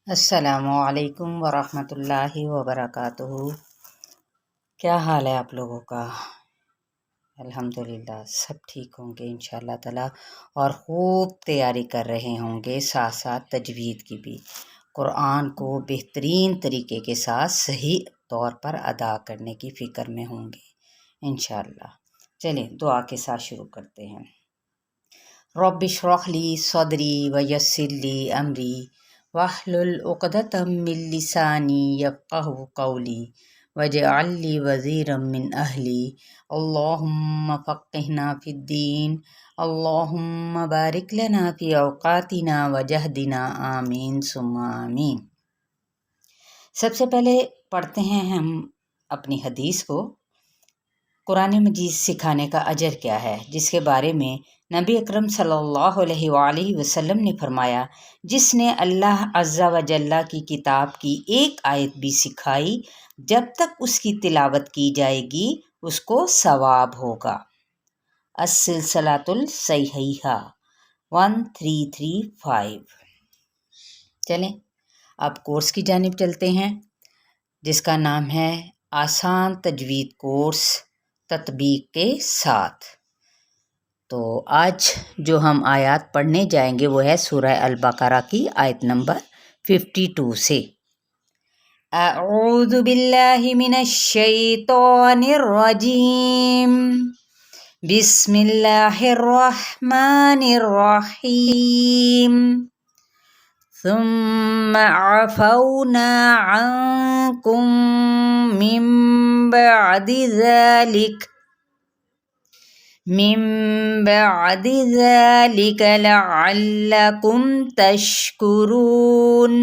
السلام علیکم ورحمۃ اللہ وبرکاتہ۔ کیا حال ہے آپ لوگوں کا؟ الحمدللہ سب ٹھیک ہوں گے انشاءاللہ تعالی، اور خوب تیاری کر رہے ہوں گے، ساتھ ساتھ تجوید کی بھی، قرآن کو بہترین طریقے کے ساتھ صحیح طور پر ادا کرنے کی فکر میں ہوں گے انشاءاللہ۔ چلیں دعا کے ساتھ شروع کرتے ہیں۔ رب اشرح لی صدری ویسر لی امری واحلل عقدۃ من لسانی یفقهوا قولی واجعل لی وزیرا من اہلی اللہم فقہنا فی الدین اللہم بارک لنا فی اوقاتنا وجہدنا آمین ثم آمین۔ سب سے پہلے پڑھتے ہیں ہم اپنی حدیث کو، قرآن مجید سکھانے کا اجر کیا ہے، جس کے بارے میں نبی اکرم صلی اللہ علیہ وآلہ وسلم نے فرمایا، جس نے اللہ عز و جل کی کتاب کی ایک آیت بھی سکھائی، جب تک اس کی تلاوت کی جائے گی اس کو ثواب ہوگا۔ السلسلۃ الصحیحہ 1335۔ چلیں اب کورس کی جانب چلتے ہیں، جس کا نام ہے آسان تجوید کورس تطبیق کے ساتھ۔ تو آج جو ہم آیات پڑھنے جائیں گے وہ ہے سورہ البقرہ کی آیت نمبر 52 سے۔ اعوذ باللہ من الشیطان الرجیم، بسم اللہ الرحمن الرحیم۔ ثم عفونا عنکم من بعد ذلك لعلكم تشکرون۔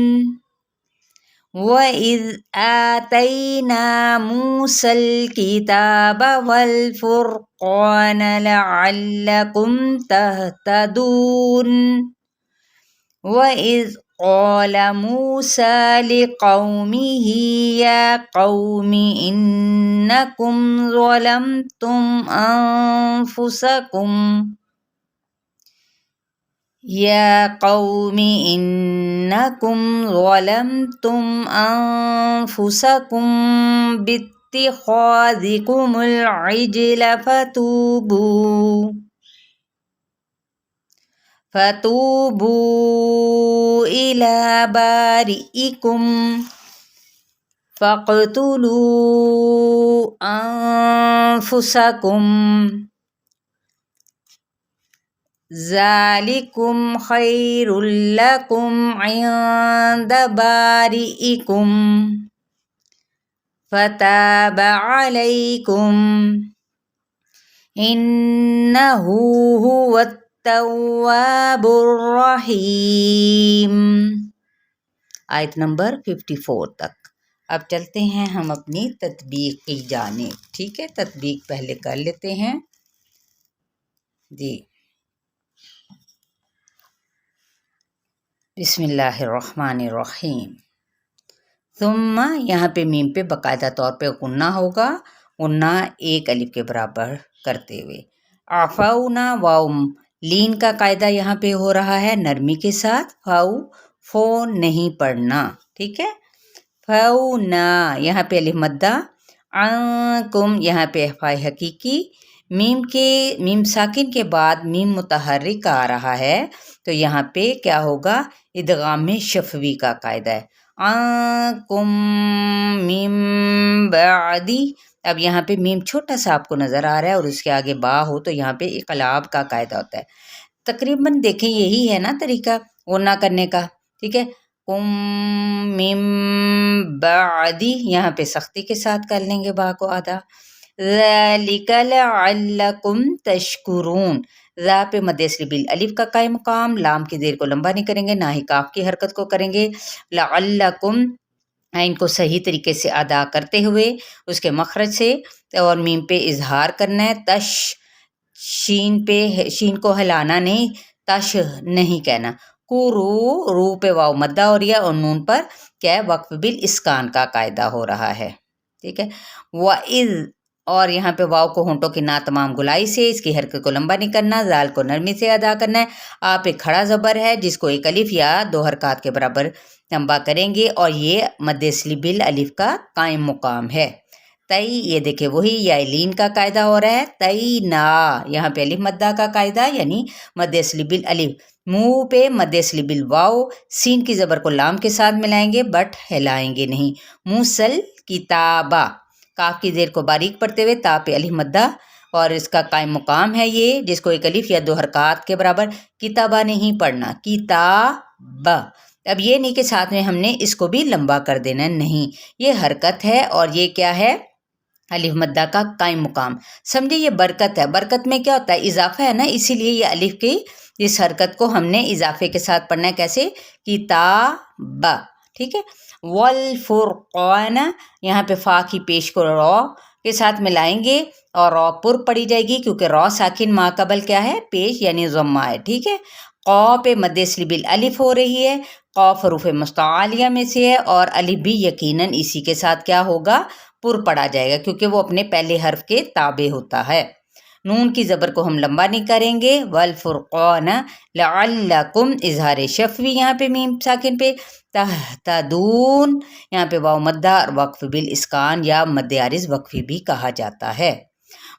وَإِذْ آتَيْنَا مُوسَى الْكِتَابَ وَالْفُرْقَانَ لَعَلَّكُمْ تَهْتَدُونَ۔ وَإِذْ قَالَ مُوسَى لِقَوْمِهِ يَا قَوْمِ إِنَّكُمْ ظَلَمْتُمْ أَنفُسَكُمْ بِاتِّخَاذِكُمُ الْعِجْلَ فتوبوا إلى بارئكم فاقتلوا أنفسكم ذلكم خير لكم عند بارئكم فتاب عليكم إنه هو التواب الرحیم۔ آیت نمبر 54 تک۔ اب چلتے ہیں ہم اپنی تطبیق کی جانب، ٹھیک ہے؟ تطبیق پہلے کر لیتے ہیں جی۔ بسم اللہ الرحمن الرحیم۔ ثم یہاں پہ میم پہ باقاعدہ طور پہ غنہ ہوگا، غنہ ایک الف کے برابر کرتے ہوئے۔ عفونا، واو لین کا قاعدہ یہاں پہ ہو رہا ہے نرمی کے ساتھ، فو نہیں پڑھنا، ٹھیک ہے؟ فونا یہاں پہ الف مدہ، عنکم یہاں پہ فائے حقیقی، میم ساکن کے بعد میم متحرک آ رہا ہے تو یہاں پہ کیا ہوگا؟ ادغام شفوی کا قاعدہ ہے۔ عنکم میم بعدی، اب یہاں پہ میم چھوٹا سا آپ کو نظر آ رہا ہے اور اس کے آگے با ہو تو یہاں پہ اقلاب کا قاعدہ ہوتا ہے۔ تقریباً دیکھیں یہی ہے نا طریقہ غنہ کرنے کا، ٹھیک ہے؟ کم میم بعدی، یہاں پہ سختی کے ساتھ کر لیں گے با کو آدھا۔ ذالک لعلکم تشکرون، ذا پہ مد اصلی بالالف کا قائم مقام، لام کی زیر کو لمبا نہیں کریں گے، نہ ہی کاف کی حرکت کو کریں گے۔ لعلکم ان کو صحیح طریقے سے ادا کرتے ہوئے اس کے مخرج سے، اور میم پہ اظہار کرنا ہے، تش شین کو ہلانا نہیں، تش نہیں کہنا۔ رو پہ واو مدہ ہو رہی ہے اور نون پر کیا ہے؟ وقف بالاسکان کا قاعدہ ہو رہا ہے، ٹھیک ہے؟ وَإِذْ اور यहाँ पे वाव को होंठों की ना तमाम गुलाई से इसकी हरकत को लंबा नहीं करना, जाल को नरमी से अदा करना है। आप एक खड़ा ज़बर है जिसको एक अलिफ या 2 हरकत के बराबर लंबा करेंगे और ये मद्दे असली बिल अलिफ का कायम मुकाम है। तई, ये देखे वही या लीन का कायदा हो रहा है। तई ना, यहाँ पे अलिफ मद्दा का कायदा यानी मद्दे असली बिल अलिफ। मुंह पे मद्दे असली बिल वाव, सीन की ज़बर को लाम के साथ मिलाएंगे बट हिलाएंगे नहीं। मूसल किताबा, काफ की ज़ेर को बारीक पढ़ते हुए ता पे अलिफ मद्दा और इसका कायम मुकाम है ये, जिसको एक अलिफ या 2 हरकत के बराबर। किताबा नहीं पढ़ना, किताबा। अब ये नहीं कि साथ में हमने इसको भी लंबा कर देना, नहीं, ये हरकत है और ये क्या है, अलिफ मद्दा का कायम मुकाम। समझे, ये बरकत है। बरकत में क्या होता है, इजाफा है ना, इसीलिए ये अलिफ की इस हरकत को हमने इजाफे के साथ पढ़ना है। कैसे, किताबा, ठीक है। वल फुरक़ान, यहाँ पे फा की पेश को रॉ के साथ मिलाएंगे और रॉ पुर पड़ी जाएगी क्योंकि रॉ साकिन माकबल क्या है, पेश यानी ज़म्मा है, ठीक है। क़ौ पे मद्दे असली बिल अलिफ हो रही है, क़ौ हरूफ मुस्तआलिया में से है और अलिफ भी यकीनन इसी के साथ क्या होगा, पुर पड़ा जाएगा क्योंकि वो अपने पहले हर्फ के ताबे होता है। नून की ज़बर को हम लंबा नहीं करेंगे। वल फुरक़ान लअल्लकुम, इजहार शफ़वी यहाँ पे मीम साकिन पे। तहतदून, यहाँ पे वाव मद्दा और वक्फ बिल इस्कान या मद्दे आरिज़ वक्फी भी कहा जाता है।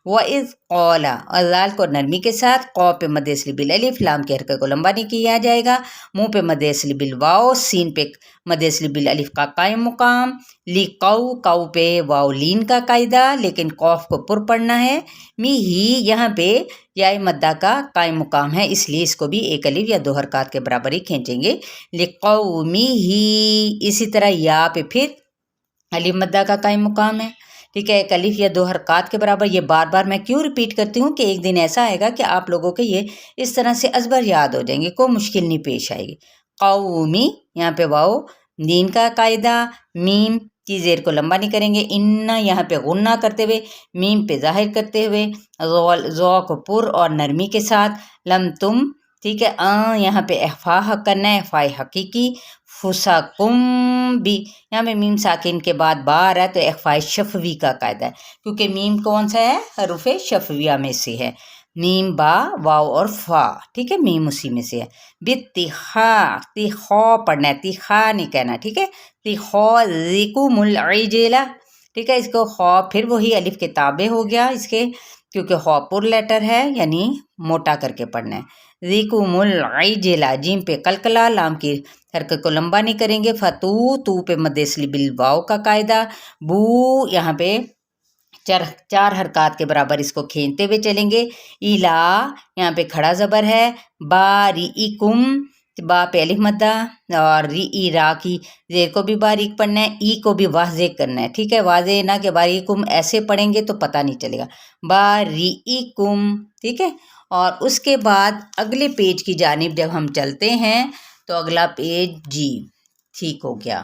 वइज़ क़ौला, और लाल को नरमी के साथ। क़ौ पे मद्दे असली बिल अलिफ, लाम के हरकत को लंबा नहीं किया जाएगा। मुँह पे मद्दे असली बिल वाव, सीन पे मद्दे असली बिल अलिफ का कायम मुकाम। लिक़ौ, काऊ पे वाव लीन का कायदा लेकिन कौफ को पुर पढ़ना है। मी ही, यहाँ पे या मद्दा का कायम मुकाम है इसलिए इसको भी एक अलिफ या 2 हरकत के बराबर ही खींचेंगे। लिक़ौमी ही, इसी तरह या पे फिर अलिफ मद्दा का कायम मुकाम है, ठीक है, एक अलिफ या 2 हरकत के बराबर। ये बार बार मैं क्यों रिपीट करती हूँ कि एक दिन ऐसा आएगा कि आप लोगों के ये इस तरह से अजबर याद हो जाएंगे, कोई मुश्किल नहीं पेश आएगी। कौमी, यहाँ पे वाओ दीन का कायदा। मीम की ज़ेर को लंबा नहीं करेंगे। इन्ना, यहाँ पे गुन्ना करते हुए, मीम पे जाहिर करते हुए, ज़ौ को पुर और नरमी के साथ। लम तुम, ठीक है। यहाँ पे एहफा करना है, एहफा हकीकी। फुसाकुम भी, यहाँ पे मीम साकिन के बाद बा आ रहा है तो एहफा शफवी का कायदा है क्योंकि मीम कौन सा है, हरूफ शफविया में से है। मीम बा वाव और फा, ठीक है, मीम उसी में से है। बितिखा, तिखो पढ़ना है, तिखा नहीं कहना, ठीक है। तिखो ज़िकुमुल इजला, ठीक है। इसको खौ फिर वही अलिफ के ताबे हो गया इसके क्योंकि खौ पुर लेटर है यानी मोटा करके पढ़ना है। ज़िकुमुल इजला, जीम पे कलकला, लाम की हरकत को लंबा नहीं करेंगे। फतू, तू पे मद्दे असली बिल वाव का कायदा। बू, यहाँ पे 4 हरकत के बराबर इसको खींचते हुए चलेंगे। इला, यहाँ पे खड़ा ज़बर है। बारीकुम, बा पे अलिफ मद्दा और री रा की ज़ेर को भी बारीक पढ़ना है, ई को भी वाज़े करना है, ठीक है। वाज़े ना कि बारीकुम ऐसे पढ़ेंगे तो पता नहीं चलेगा। बारीकुम, ठीक है। और उसके बाद अगले पेज की जानिब जब हम चलते हैं तो अगला पेज जी ठीक हो गया।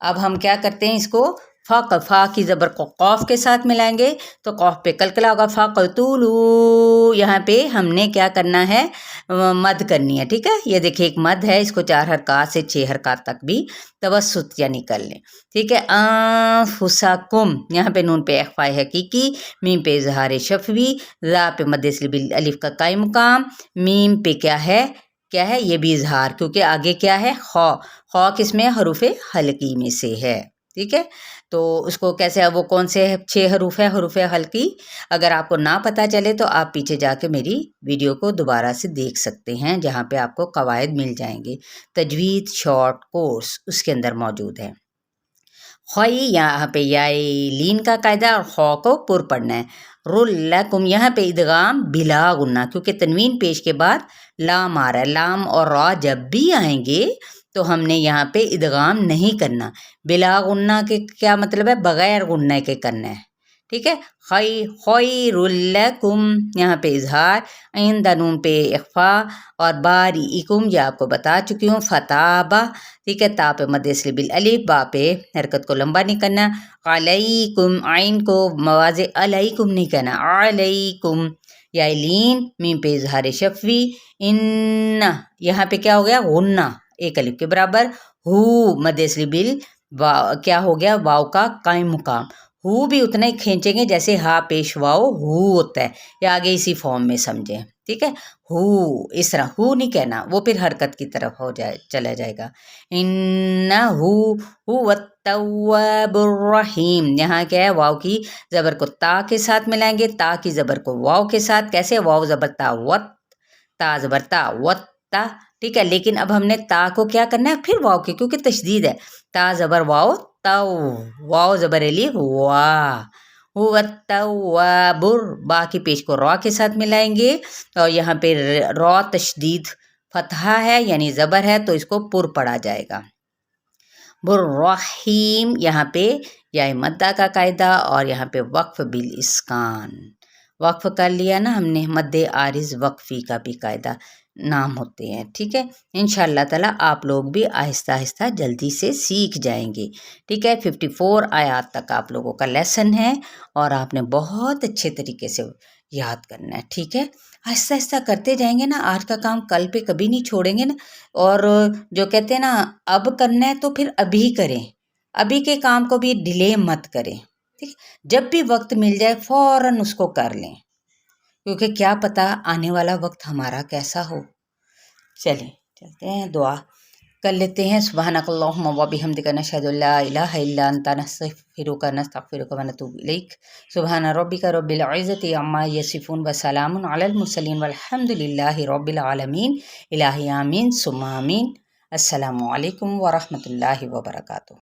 अब हम क्या करते हैं, इसको फ़ा की ज़बर को क़ौफ के साथ मिलाएंगे तो क़ौफ पे कलकला होगा। फ़क़तुलू, यहाँ पे हमने क्या करना है, मद करनी है, ठीक है। ये देखिए एक मद है, इसको 4 हरकत से 6 हरकत तक भी तवस्सुत या निकल लें, ठीक है। फुसाकुम, यहाँ पे नून पे इख्फा हकीकी, मीम पे इज़हार शफ़वी, ज़ा पे मद्दे असली बिल अलिफ का कायम मुकाम। मीम पे क्या है ये भी इजहार क्योंकि आगे क्या है, खौ किसमें, हरूफ हल्की में से है, ठीक है। तो उसको कैसे, वो कौन से 6 हरूफ है, हरूफ हल्की। अगर आपको ना पता चले तो आप पीछे जाके मेरी वीडियो को दोबारा से देख सकते हैं जहाँ पे आपको कवायद मिल जाएंगे। तजवीद शॉर्ट कोर्स उसके अंदर मौजूद है। ख़ई, यहाँ पे या लीन का कायदा और खौ को पुर पढ़ना है। रुल्लकुम, यहाँ पे इदगाम बिला गुन्ना क्योंकि तनवीन पेश के बाद लाम आ रहा है। लाम और रा जब भी आएंगे तो हमने यहाँ पे इदगाम नहीं करना। बिला गुन्ना के क्या मतलब है, बग़ैर गुन्ने के करना है, ठीक है। खैरुल्लकुम, यहाँ पे इजहार। आइंदा नून पे इख्फा और बारीकुम, ये आपको बता चुकी हूँ। फताबा, ठीक है। ता पे मद्दे असली बिल अलिफ, बा पे हरकत को लंबा नहीं करना। अलैकुम, आइन को मवाज़े अलैकुम नहीं कहना, अलैकुम। या लीन, मीम पे इजहार शफ़वी। इन्ना, यहाँ पे क्या हो गया, गुन्ना एक अलिफ के बराबर। हु, मद्दे असली बिल क्या हो गया, वाव का कायम मुकाम। हु भी उतना ही खींचेंगे जैसे हा पेश वाओ हु होता है, या आगे इसी फॉर्म में समझें, ठीक है। हु, इस तरह हु नहीं कहना, वो फिर हरकत की तरफ हो जाए, चला जाएगा। इन्नहु हुवत्तव्वाबुर रहीम, यहाँ क्या है, वाव की ज़बर को ता के साथ मिलाएंगे, ता की ज़बर को वाव के साथ, कैसे, वाव ज़बर ता वत, ता ज़बर ता वत ता, ठीक है। लेकिन अब हमने ता को क्या करना है, फिर वाव के, क्योंकि तशदीद है, ता ज़बर वाव तव, वाव ज़बर अलिफ वा, हुवा तव्वाबुर, बा की पेश को रॉ के साथ मिलाएंगे, और यहाँ पे रॉ तशदीद फतहा है यानी ज़बर है, तो इसको पुर पढ़ा जाएगा। बुर्रहीम, यहाँ पे या मद्दा का कायदा, और यहाँ पे वक्फ बिल इस्कान, वक्फ कर लिया ना हमने, मद्दे आरिज वक्फी का भी कायदा नाम होते हैं, ठीक है। इंशाअल्लाह ताला आप लोग भी आहिस्ता आहिस्ता जल्दी से सीख जाएंगे, ठीक है। 54 आयात तक आप लोगों का लेसन है, और आपने बहुत अच्छे तरीके से याद करना है, ठीक है। आहिस्ता आहिस्ता करते जाएंगे ना, आज का काम कल पे कभी नहीं छोड़ेंगे ना। और जो कहते हैं ना, अब करना है तो फिर अभी करें, अभी के काम को भी डिले मत करें, ठीक। जब भी वक्त मिल जाए फ़ौरन उसको कर लें, क्योंकि क्या पता आने वाला वक्त हमारा कैसा हो। चलें चलते हैं, दुआ कर लेते हैं। सुब्हानकल्लाहुम्मा व बिहम्दिका नशहदु ला इलाहा इल्ला अंता नस्तगफिरुका व नतूबु इलैक। सुब्हान रब्बिका रब्बिल इज़्ज़ति अम्मा यसिफून व सलामुन अलल मुरसलीन वल्हम्दुलिल्लाहि रब्बिल आलमीन। इलाही आमीन सुम्मा आमीन। अस्सलामु अलैकुम व रहमतुल्लाहि व बरकातुहू।